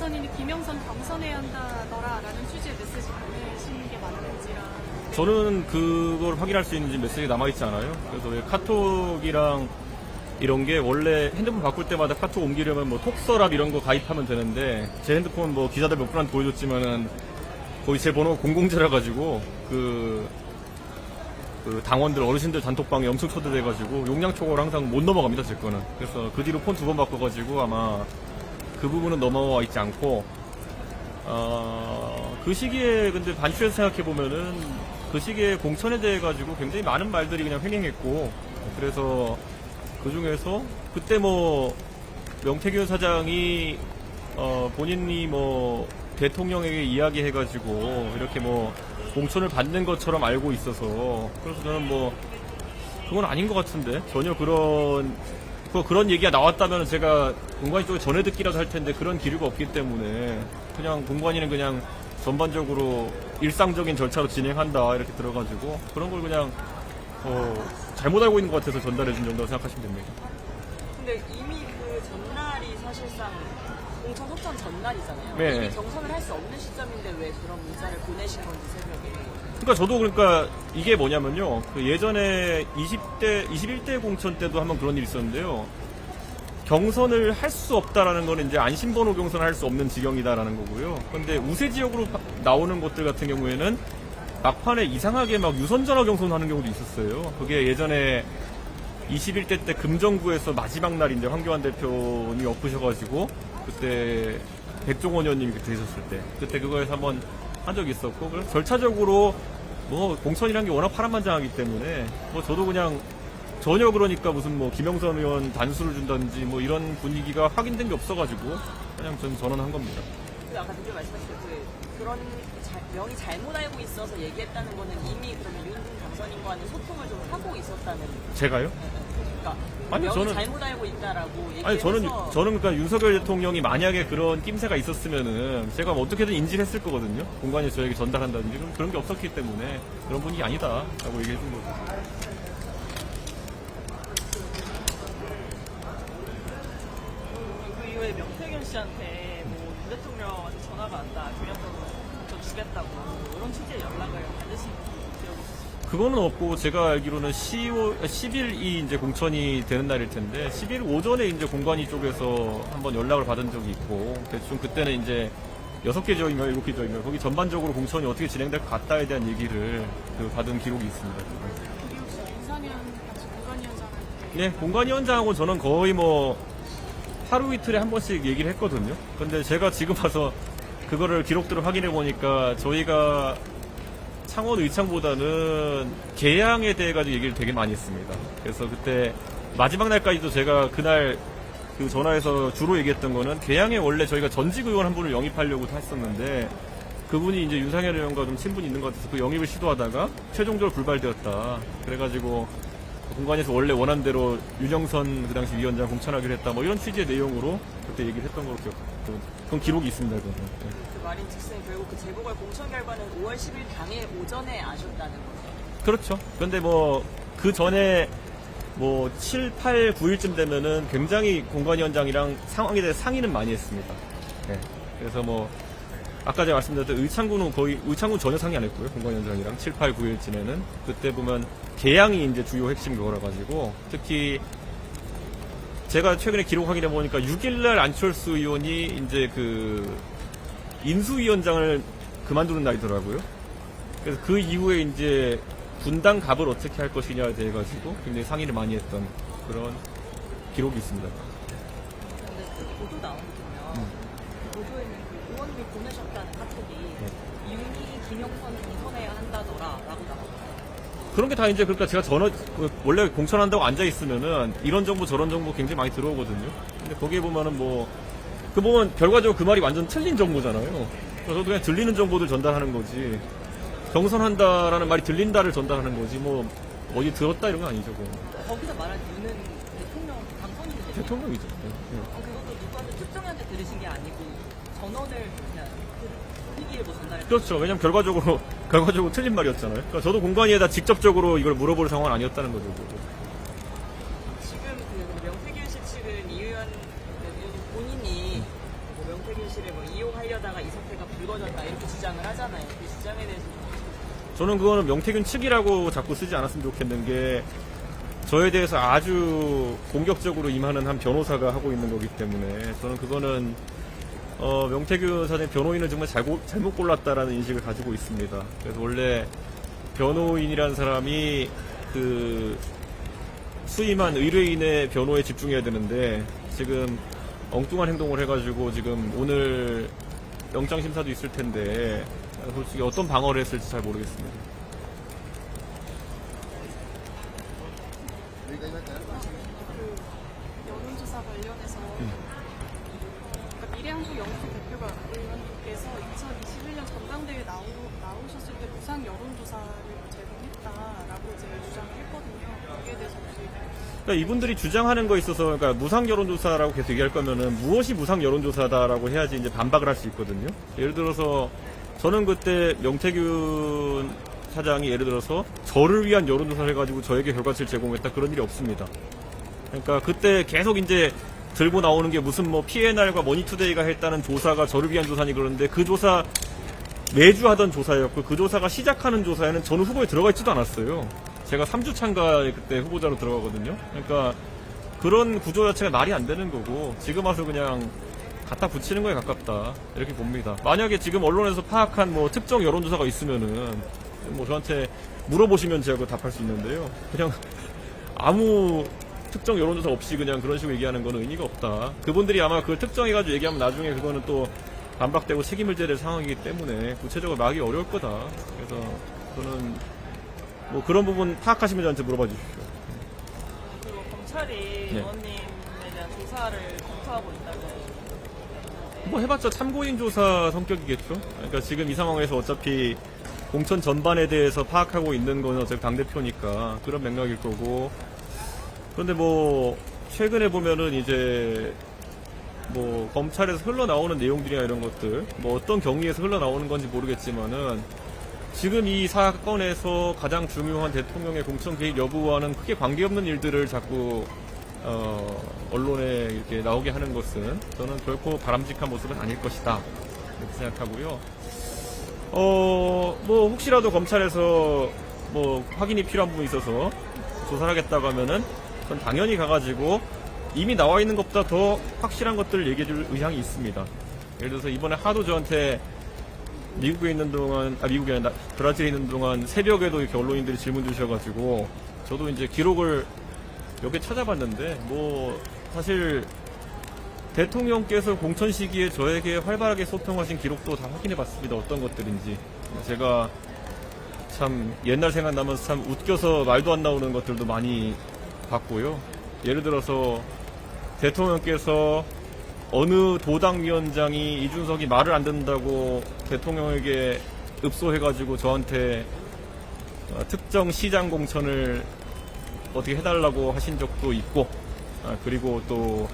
당선인이 김영선 당선해야 한다더라라는 취지의 메시지 보내시는 게 맞는지랑. 저는 그걸 확인할 수 있는지 메시지 남아있지 않아요. 그래서 왜 카톡이랑 이런 게 원래 핸드폰 바꿀 때마다 카톡 옮기려면 뭐 톡서랍 이런 거 가입하면 되는데 제 핸드폰 뭐 기자들 몇 분한테 보여줬지만은 거의 제 번호가 공공재라 가지고 그 당원들 어르신들 단톡방에 엄청 초대돼가지고 용량 초과를 항상 못 넘어갑니다 제 거는. 그래서 그 뒤로 폰 2번 바꿔가지고 아마 그 부분은 넘어와 있지 않고 그 시기에 근데 반추에서 생각해보면은 그 시기에 공천에 대해 가지고 굉장히 많은 말들이 그냥 횡행했고 그래서 그 중에서 그때 뭐 명태균 사장이 본인이 뭐 대통령에게 이야기해가지고 이렇게 뭐 공천을 받는 것처럼 알고 있어서 그래서 저는 뭐 그건 아닌 것 같은데 전혀 그런 얘기가 나왔다면 제가 공관위 쪽에 전해 듣기라도 할 텐데 그런 기류가 없기 때문에 그냥 공관위는 그냥 전반적으로 일상적인 절차로 진행한다 이렇게 들어가지고 그런 걸 그냥 잘못 알고 있는 것 같아서 전달해 준 정도라고 생각하시면 됩니다. 근데 이미 그 전날이 사실상 공천 확정 전날이잖아요. 네. 이미 경선을 할 수 없는 시점인데 왜 그런 문자를 보내신 건지 새벽에. 그러니까 저도 이게 뭐냐면요. 그 예전에 21대 공천 때도 한번 그런 일이 있었는데요. 경선을 할 수 없다라는 거는 이제 안심번호 경선을 할 수 없는 지경이다라는 거고요. 그런데 우세 지역으로 나오는 곳들 같은 경우에는 막판에 이상하게 막 유선전화 경선하는 경우도 있었어요. 그게 예전에 21대 때 금정구에서 마지막 날 이제 황교안 대표님이 엎으셔가지고 그때 백종원 의원님이 그때 있었을 때 그때 그거에서 한번 한 적이 있었고 그래서 절차적으로 뭐 공천이라는 게 워낙 파란만장하기 때문에 뭐 저도 그냥 전혀 그러니까 무슨 뭐 김영선 의원 단수를 준다든지 뭐 이런 분위기가 확인된 게 없어가지고 그냥 저는 전원한 겁니다. 그 아까 대표 말씀하신 그런 명이 잘못 알고 있어서 얘기했다는 거는 이미 그러면 윤 당선인과는 소통을 좀 하고 있었다는. 제가요? 그러니까 아니요, 명이 저는- 잘못 알고 있다라고 얘기해서. 아니 저는 그러니까 윤석열 대통령이 만약에 그런 낌새가 있었으면은 제가 뭐 어떻게든 인지를 했을 거거든요. 공관에서 저에게 전달한다든지 그런 게 없었기 때문에 그런 분위기 아니다라고 얘기해 준 거죠. 그 이후에 명태균 씨한테 뭐 윤 대통령한테 전화가 왔다, 김영선은 저 주겠다고 이런 취지의 연락을 받으신 기억이 있으시죠? 그거는 없고 제가 알기로는 10일이 이제 공천이 되는 날일 텐데 10일 오전에 이제 공관위 쪽에서 한번 연락을 받은 적이 있고 대충 그때는 이제 6개 지역인가요? 7개 지역인가요? 거기 전반적으로 공천이 어떻게 진행될 것 같다에 대한 얘기를 받은 기록이 있습니다. 거기 혹시 윤상현 당시 공관위원장한테. 네, 공관위원장하고 저는 거의 뭐 하루 이틀에 한 번씩 얘기를 했거든요. 근데 제가 지금 와서 그거를 기록들을 확인해 보니까 저희가 창원 의창보다는 개항에 대해 가지고 얘기를 되게 많이 했습니다. 그래서 그때 마지막 날까지도 제가 그날 그 전화에서 주로 얘기했던 거는 개항에 원래 저희가 전직 의원 한 분을 영입하려고 했었는데 그분이 이제 윤상현 의원과 좀 친분이 있는 것 같아서 그 영입을 시도하다가 최종적으로 불발되었다. 그래가지고 공관에서 원래 원한 대로 윤영선 그 당시 위원장 공천하기로 했다. 뭐 이런 취지의 내용으로 그때 얘기를 했던 걸로 기억해요. 그건 기록이 있습니다. 그건. 네. 그 말인 즉슨 결국 그 재보궐 공천 결과는 5월 10일 당일 오전에 아셨다는 거죠. 그렇죠. 그런데 뭐 그 전에 뭐 7, 8, 9일쯤 되면은 굉장히 공관위원장이랑 상황에 대해 상의는 많이 했습니다. 네. 그래서 뭐 아까 제가 말씀드렸던 의창군 전혀 상의 안 했고요. 공관위원장이랑 7, 8, 9일쯤에는 그때 보면 개항이 이제 주요 핵심 그거라 가지고 특히 제가 최근에 기록 확인해 보니까 6일날 안철수 의원이 이제 그 인수위원장을 그만두는 날이더라고요. 그래서 그 이후에 이제 분당 갑을 어떻게 할 것이냐에 대해 가지고 굉장히 상의를 많이 했던 그런 기록이 있습니다. 근데 그 보도 나오거든요. 그 보도에는 그 의원님이 보내셨다는 카톡이 윤희 김영선 당선해야 한다더라라고 나오거든요. 그런 게 다 이제 그러니까 제가 원래 공천한다고 앉아 있으면은 이런 정보 저런 정보 굉장히 많이 들어오거든요. 근데 거기에 보면은 그 보면 결과적으로 그 말이 완전 틀린 정보잖아요. 그래서 저도 그냥 들리는 정보들 전달하는 거지. 경선한다라는 말이 들린다를 전달하는 거지. 뭐 어디 들었다 이런 건 아니죠. 그건. 거기서 말한 윤은 대통령 당선인인데 대통령이죠. 네. 그것도 누구한테 특정한테 들으신 게 아니고 전원을 그냥 분위기를 뭐 전달했어요. 그렇죠. 왜냐면 결과적으로 틀린 말이었잖아요. 그러니까 저도 공관위에다 직접적으로 이걸 물어볼 상황은 아니었다는 거죠. 지금 그 명태균 씨 측은 이 의원 본인이 뭐 뭐 명태균 씨를 뭐 이용하려다가 이 사태가 불거졌다 이렇게 주장을 하잖아요. 그 주장에 대해서 저는 그거는 명태균 측이라고 자꾸 쓰지 않았으면 좋겠는 게 저에 대해서 아주 공격적으로 임하는 한 변호사가 하고 있는 거기 때문에 저는 그거는 명태균 사장 변호인은 정말 잘못 골랐다라는 인식을 가지고 있습니다. 그래서 원래 변호인이라는 사람이 그 수임한 의뢰인의 변호에 집중해야 되는데 지금 엉뚱한 행동을 해가지고 지금 오늘 영장 심사도 있을 텐데 솔직히 어떤 방어를 했을지 잘 모르겠습니다. 그 여론조사 관련해서 그러니까 미래한국 영수 대표가 의원님께서 2021년 전당대회 나오셨을 때 무상 여론조사를 제공했다라고 이제 주장을 했거든요. 거기에 대해서 혹시 그러니까 이분들이 주장하는 거에 있어서 그러니까 무상 여론조사라고 계속 얘기할 거면은 무엇이 무상 여론조사다라고 해야지 이제 반박을 할 수 있거든요. 예를 들어서 저는 그때 명태균 사장이 예를 들어서 저를 위한 여론조사를 해가지고 저에게 결과치를 제공했다 그런 일이 없습니다. 그러니까 그때 계속 이제 들고 나오는 게 무슨 뭐 PNR과 머니투데이가 했다는 조사가 저를 위한 조사니 그러는데 그 조사 매주 하던 조사였고 그 조사가 시작하는 조사에는 저는 후보에 들어가 있지도 않았어요. 제가 3주 차인가 그때 후보자로 들어가거든요. 그러니까 그런 구조 자체가 말이 안 되는 거고 지금 와서 그냥 갖다 붙이는 거에 가깝다 이렇게 봅니다. 만약에 지금 언론에서 파악한 뭐 특정 여론조사가 있으면은 뭐 저한테 물어보시면 제가 그거 답할 수 있는데요. 그냥 아무 특정 여론조사 없이 그냥 그런 식으로 얘기하는 거는 의미가 없다. 그분들이 아마 그걸 특정해가지고 얘기하면 나중에 그거는 또 반박되고 책임을 져야 될 상황이기 때문에 구체적으로 막기 어려울 거다. 그래서 저는 뭐 그런 부분 파악하시면 저한테 물어봐 주십시오. 그리고 검찰이 의원님에 대한 조사를 검토하고 있다고. 뭐 해봤자 참고인 조사 성격이겠죠. 그러니까 지금 이 상황에서 어차피 공천 전반에 대해서 파악하고 있는 건 어차피 당대표니까 그런 맥락일 거고. 그런데 뭐 최근에 보면은 이제 뭐 검찰에서 흘러나오는 내용들이나 이런 것들 뭐 어떤 경위에서 흘러나오는 건지 모르겠지만은 지금 이 사건에서 가장 중요한 대통령의 공천 개입 여부와는 크게 관계없는 일들을 자꾸 언론에 이렇게 나오게 하는 것은 저는 결코 바람직한 모습은 아닐 것이다 이렇게 생각하고요. 뭐 혹시라도 검찰에서 뭐 확인이 필요한 부분이 있어서 조사를 하겠다고 하면은 전 당연히 가가지고 이미 나와 있는 것보다 더 확실한 것들을 얘기해 줄 의향이 있습니다. 예를 들어서 이번에 하도 저한테 미국에 있는 동안, 미국이 아니라 브라질에 있는 동안 새벽에도 이렇게 언론인들이 질문 주셔가지고 저도 이제 기록을 몇 개 찾아봤는데 뭐 사실 대통령께서 공천 시기에 저에게 활발하게 소통하신 기록도 다 확인해 봤습니다. 어떤 것들인지. 제가 참 옛날 생각나면서 참 웃겨서 말도 안 나오는 것들도 많이 봤고요. 예를 들어서 대통령께서 어느 도당위원장이 이준석이 말을 안 듣는다고 대통령에게 읍소해가지고 저한테 특정 시장 공천을 어떻게 해달라고 하신 적도 있고, 그리고 또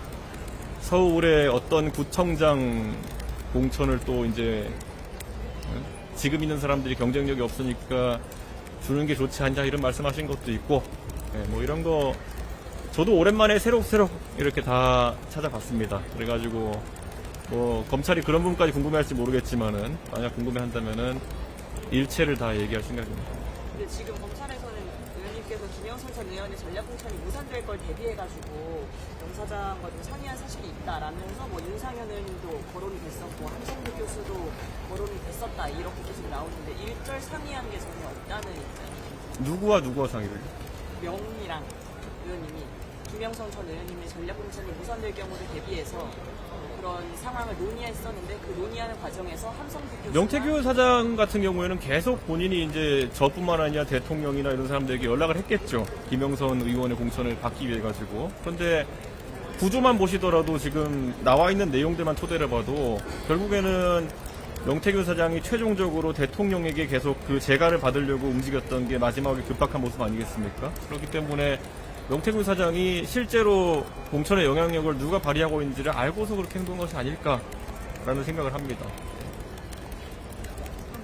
서울의 어떤 구청장 공천을 또 이제 지금 있는 사람들이 경쟁력이 없으니까 주는 게 좋지 않냐 이런 말씀하신 것도 있고, 뭐 이런 거 저도 오랜만에 새록새록 이렇게 다 찾아봤습니다. 그래가지고 뭐 검찰이 그런 부분까지 궁금해할지 모르겠지만은 만약 궁금해한다면은 일체를 다 얘기할 생각입니다. 근데 지금 검찰에서는 의원님께서 김영선 전 의원의 전략공천이 무산될 걸 대비해가지고 영사장과 좀 상의한 사실이 있다라면서 뭐 윤상현 의원님도 거론이 됐었고 한성규 교수도 거론이 됐었다 이렇게 계속 나오는데 일절 상의한 게 전혀 없다는 입장이에요. 누구와 상의를? 명이랑 의원님이 김영선 전 의원님의 전략공천이 무산될 경우를 대비해서 그런 상황을 논의했었는데 그 논의하는 과정에서 한성규 교수가 명태균 사장 같은 경우에는 계속 본인이 이제 저뿐만 아니라 대통령이나 이런 사람들에게 연락을 했겠죠. 김영선 의원의 공천을 받기 위해 가지고. 그런데 구조만 보시더라도 지금 나와 있는 내용들만 토대를 봐도 결국에는 명태균 사장이 최종적으로 대통령에게 계속 그 재가를 받으려고 움직였던 게 마지막에 급박한 모습 아니겠습니까? 그렇기 때문에 명태균 사장이 실제로 공천의 영향력을 누가 발휘하고 있는지를 알고서 그렇게 행동한 것이 아닐까라는 생각을 합니다.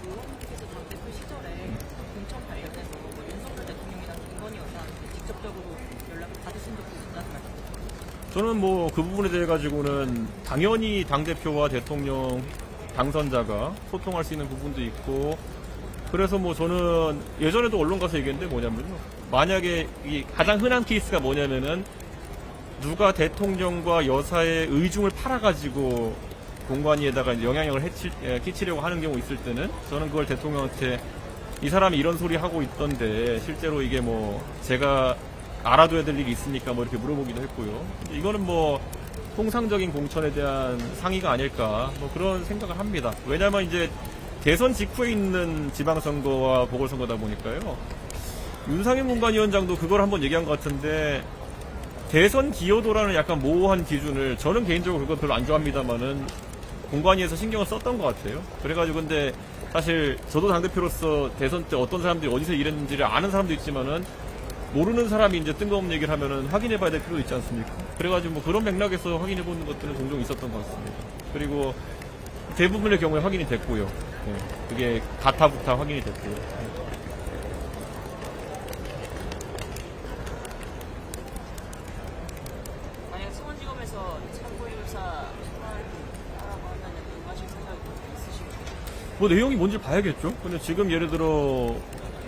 의원님께서 전 대표 시절에 공천 관련해서 뭐 윤석열 대통령이나 김건희 여사한테 직접적으로 연락을 받으신 적도 있다는 말씀. 저는 뭐 그 부분에 대해 가지고는 당연히 당대표와 대통령 당선자가 소통할 수 있는 부분도 있고, 그래서 뭐 저는 예전에도 언론 가서 얘기했는데 뭐냐면요, 만약에 이 가장 흔한 케이스가 뭐냐면은 누가 대통령과 여사의 의중을 팔아가지고 공관위에다가 이제 영향력을 끼치려고 하는 경우 있을 때는 저는 그걸 대통령한테 이 사람이 이런 소리 하고 있던데 실제로 이게 뭐 제가 알아둬야 될 일이 있으니까 뭐 이렇게 물어보기도 했고요. 이거는 뭐 통상적인 공천에 대한 상의가 아닐까 뭐 그런 생각을 합니다. 왜냐하면 이제 대선 직후에 있는 지방선거와 보궐선거다 보니까요. 윤상현 공관위원장도 그걸 한번 얘기한 것 같은데, 대선 기여도라는 약간 모호한 기준을, 저는 개인적으로 그거 별로 안 좋아합니다만은 공관위에서 신경을 썼던 것 같아요. 그래가지고 근데 사실 저도 당대표로서 대선 때 어떤 사람들이 어디서 일했는지를 아는 사람도 있지만은 모르는 사람이 이제 뜬금없는 얘기를 하면은 확인해봐야 될 필요도 있지 않습니까? 그래가지고 뭐 그런 맥락에서 확인해보는 것들은 종종 있었던 것 같습니다. 그리고 대부분의 경우에 확인이 됐고요. 네, 그게 가타부타 확인이 됐고요. 네. 만약 수원지검에서 참고인사 하라고 하면 응하실 생각이 있으신가요? 뭐 내용이 뭔지 봐야겠죠. 근데 지금 예를 들어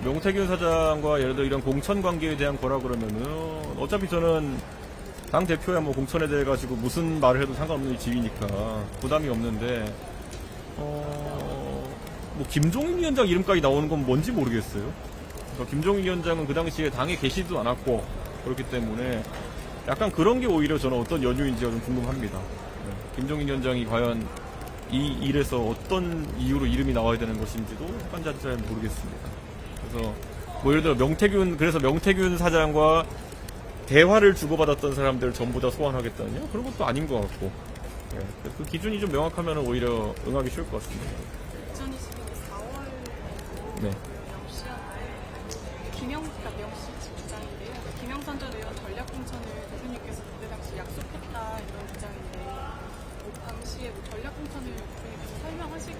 명태균 사장과 예를 들어 이런 공천 관계에 대한 거라 그러면은 어차피 저는 당 대표야 뭐 공천에 대해 가지고 무슨 말을 해도 상관없는 지위니까 부담이 없는데, 뭐 김종인 위원장 이름까지 나오는 건 뭔지 모르겠어요. 그러니까 김종인 위원장은 그 당시에 당에 계시지도 않았고 그렇기 때문에 약간 그런 게 오히려 저는 어떤 연유인지가 좀 궁금합니다. 네. 김종인 위원장이 과연 이 일에서 어떤 이유로 이름이 나와야 되는 것인지도 약간 잘 모르겠습니다. 그래서 뭐 예를 들어 명태균 사장과 대화를 주고받았던 사람들 전부 다 소환하겠다느냐? 그런 것도 아닌 것 같고, 네. 그 기준이 좀 명확하면 오히려 응하기 쉬울 것 같습니다. 2022년 4월 네. 명씨 주장인데요. 김영선 전 의원 전략공천을 대표님께서 그때 당시 약속했다 이런 주장인데, 당시에 뭐 전략공천을 대표님께서 설명하시길.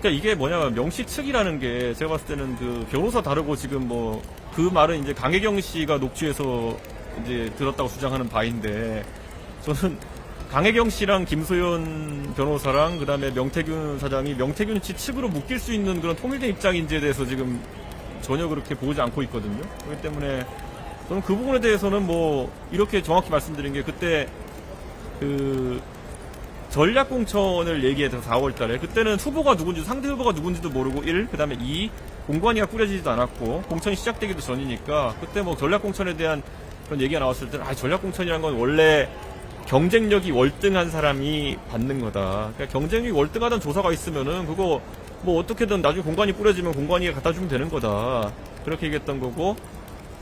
그러니까 이게 뭐냐면 명씨 측이라는 게 제가 봤을 때는 그 변호사 다르고 지금 뭐 그 말은 이제 강혜경 씨가 녹취해서 이제 들었다고 주장하는 바인데, 저는 강혜경 씨랑 김소연 변호사랑 그다음에 명태균 사장이 명태균 씨 측으로 묶일 수 있는 그런 통일된 입장인지에 대해서 지금 전혀 그렇게 보지 않고 있거든요. 그렇기 때문에 저는 그 부분에 대해서는 뭐 이렇게 정확히 말씀드린 게, 그때 그 전략공천을 얘기해서 4월달에 그때는 후보가 누군지 상대 후보가 누군지도 모르고 1, 그 다음에 2, 공관위가 꾸려지지도 않았고 공천이 시작되기도 전이니까 그때 뭐 전략공천에 대한 그런 얘기가 나왔을 때는 전략공천이란 건 원래 경쟁력이 월등한 사람이 받는 거다. 그러니까 경쟁력이 월등하다는 조사가 있으면은 그거 뭐 어떻게든 나중에 공관위 꾸려지면 공관위에 갖다 주면 되는 거다. 그렇게 얘기했던 거고,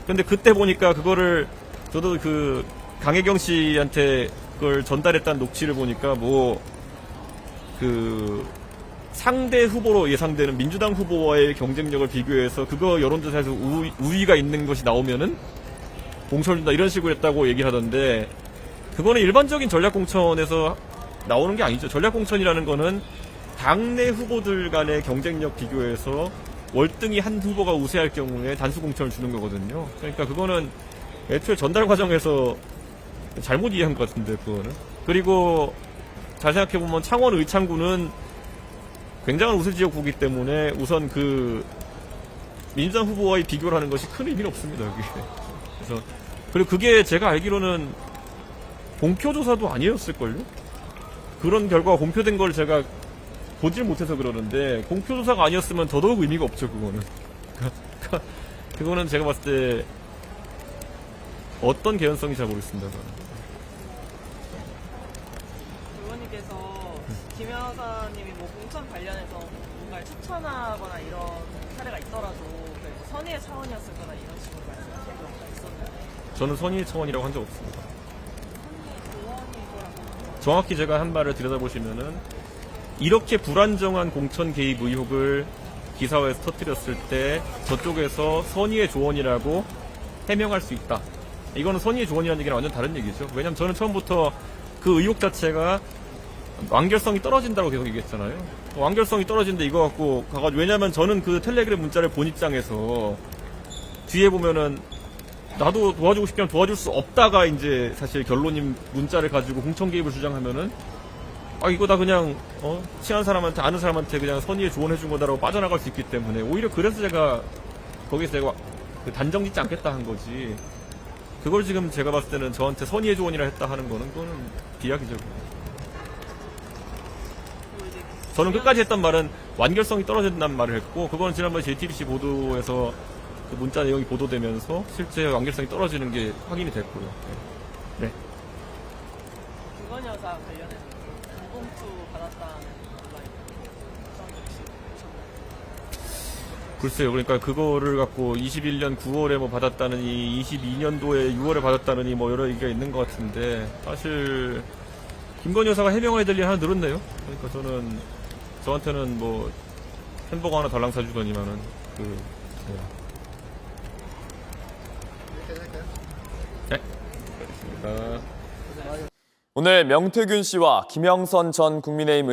근데 그때 보니까 그거를 저도 그 강혜경 씨한테 그걸 전달했다는 녹취를 보니까 뭐 그 상대 후보로 예상되는 민주당 후보와의 경쟁력을 비교해서 그거 여론조사에서 우위가 있는 것이 나오면은 공천을 준다 이런 식으로 했다고 얘기를 하던데, 그거는 일반적인 전략공천에서 나오는 게 아니죠. 전략공천이라는 거는 당내 후보들 간의 경쟁력 비교해서 월등히 한 후보가 우세할 경우에 단수 공천을 주는 거거든요. 그러니까 그거는 애초에 전달 과정에서 잘못 이해한 것 같은데, 그거는. 그리고 잘 생각해보면 창원 의창구는 굉장한 우세 지역구이기 때문에 우선 그 민주당 후보와의 비교를 하는 것이 큰 의미는 없습니다, 여기. 그래서 그리고 그게 제가 알기로는 공표조사도 아니었을걸요? 그런 결과가 공표된 걸 제가 보질 못해서 그러는데, 공표조사가 아니었으면 더더욱 의미가 없죠, 그거는. 그거는 제가 봤을 때 어떤 개연성이 잘 모르겠습니다. 의원님께서 김 여사님이 뭐 공천 관련해서 뭔가를 추천하거나 이런 사례가 있더라도 그래도 선의의 차원이었을 거나 이런 식으로 말씀하신 경우가 있었는데, 저는 선의의 차원이라고 한 적 없습니다. 정확히 제가 한 말을 들여다보시면은 이렇게 불안정한 공천 개입 의혹을 기사화에서 터뜨렸을 때 저쪽에서 선의의 조언이라고 해명할 수 있다. 이거는 선의의 조언이라는 얘기는 완전 다른 얘기죠. 왜냐면 저는 처음부터 그 의혹 자체가 완결성이 떨어진다고 계속 얘기했잖아요. 완결성이 떨어진데 이거 갖고 가가지고, 왜냐면 저는 그 텔레그램 문자를 본 입장에서 뒤에 보면은 나도 도와주고 싶지만 도와줄 수 없다가 이제 사실 결론인 문자를 가지고 공천 개입을 주장하면은 이거 다 그냥 친한 사람한테 아는 사람한테 그냥 선의의 조언해준 거다라고 빠져나갈 수 있기 때문에 오히려 그래서 제가 거기서 제가 그 단정 짓지 않겠다 한 거지. 그걸 지금 제가 봤을 때는 저한테 선의의 조언이라 했다 하는 거는 그거는 비약이죠. 저는 끝까지 했던 말은 완결성이 떨어진다는 말을 했고 그거는 지난번에 JTBC 보도에서 그 문자 내용이 보도되면서 실제 완결성이 떨어지는 게 확인이 됐고요. 네. 김건희 여사 관련해서 공봉투 받았다는 온라인 구성 역시 보셨나요? 글쎄요. 그러니까 그거를 갖고 21년 9월에 뭐 받았다느니 22년도에 6월에 받았다느니 뭐 여러 얘기가 있는 것 같은데 사실 김건희 여사가 해명해야 될 일 하나 늘었네요. 그러니까 저한테는 뭐 햄버거 하나 달랑 사주더니만은 네. 알겠습니다. 오늘 명태균 씨와 김영선 전 국민의힘 의원